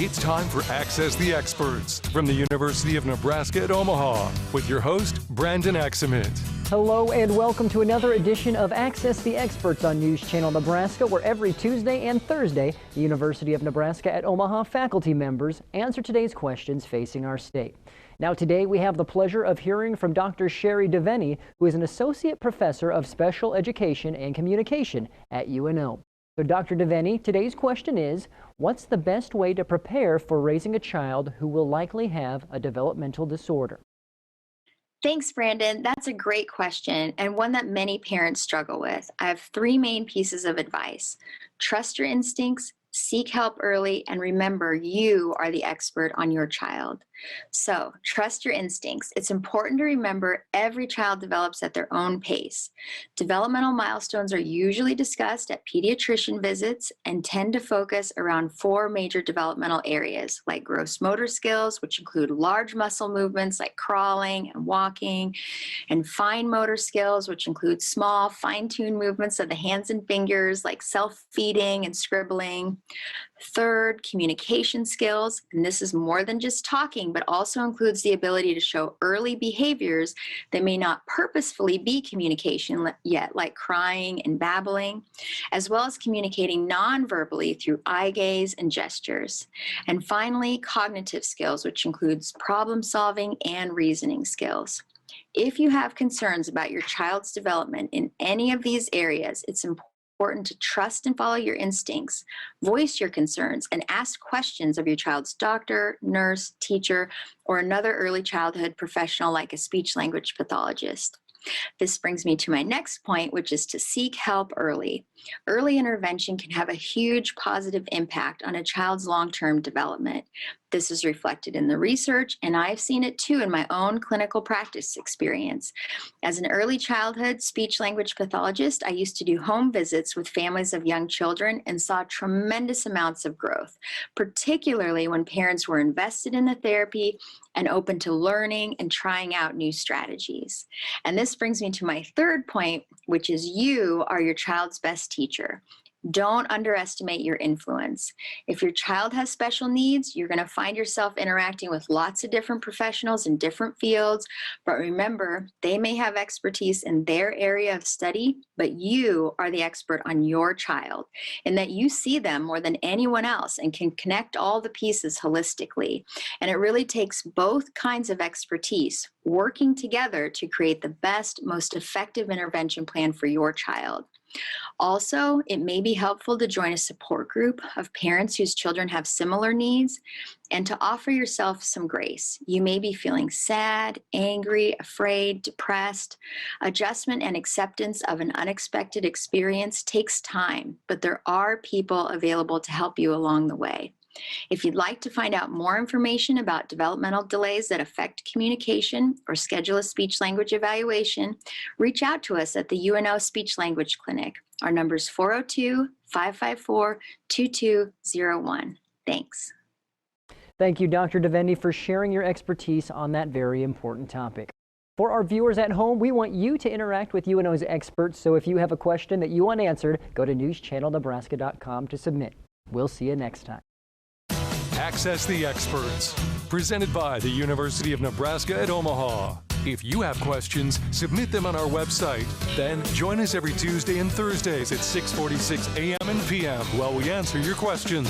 It's time for Access the Experts from the University of Nebraska at Omaha with your host, Brandon Axamit. Hello and welcome to another edition of Access the Experts on News Channel Nebraska, where every Tuesday and Thursday, the University of Nebraska at Omaha faculty members answer today's questions facing our state. Now today we have the pleasure of hearing from Dr. Shari DeVeney, who is an Associate Professor of Special Education and Communication at UNO. So Dr. DeVeney, today's question is, what's the best way to prepare for raising a child who will likely have a developmental disorder? Thanks, Brandon. That's a great question and one that many parents struggle with. I have three main pieces of advice. Trust your instincts, seek help early, and remember you are the expert on your child. So trust your instincts. It's important to remember every child develops at their own pace. Developmental milestones are usually discussed at pediatrician visits and tend to focus around four major developmental areas, like gross motor skills, which include large muscle movements like crawling and walking, and fine motor skills, which include small, fine-tuned movements of the hands and fingers like self-feeding and scribbling. Third, communication skills, and this is more than just talking, but also includes the ability to show early behaviors that may not purposefully be communication yet, like crying and babbling, as well as communicating non-verbally through eye gaze and gestures. And finally, cognitive skills, which includes problem solving and reasoning skills. If you have concerns about your child's development in any of these areas, it's important to trust and follow your instincts, voice your concerns, and ask questions of your child's doctor, nurse, teacher, or another early childhood professional like a speech-language pathologist. This brings me to my next point, which is to seek help early. Early intervention can have a huge positive impact on a child's long-term development. This is reflected in the research, and I've seen it too in my own clinical practice experience. As an early childhood speech-language pathologist, I used to do home visits with families of young children and saw tremendous amounts of growth, particularly when parents were invested in the therapy and open to learning and trying out new strategies. And this brings me to my third point, which is you are your child's best teacher. Don't underestimate your influence. If your child has special needs, you're going to find yourself interacting with lots of different professionals in different fields. But remember, they may have expertise in their area of study, but you are the expert on your child, in that you see them more than anyone else and can connect all the pieces holistically. And it really takes both kinds of expertise working together to create the best, most effective intervention plan for your child. Also, it may be helpful to join a support group of parents whose children have similar needs and to offer yourself some grace. You may be feeling sad, angry, afraid, depressed. Adjustment and acceptance of an unexpected experience takes time, but there are people available to help you along the way. If you'd like to find out more information about developmental delays that affect communication or schedule a speech-language evaluation, reach out to us at the UNO Speech-Language Clinic. Our number is 402-554-2201. Thanks. Thank you, Dr. DeVeney, for sharing your expertise on that very important topic. For our viewers at home, we want you to interact with UNO's experts, so if you have a question that you want answered, go to newschannelnebraska.com to submit. We'll see you next time. Access the Experts, presented by the University of Nebraska at Omaha. If you have questions, submit them on our website. Then join us every Tuesday and Thursdays at 6:46 a.m. and p.m. while we answer your questions.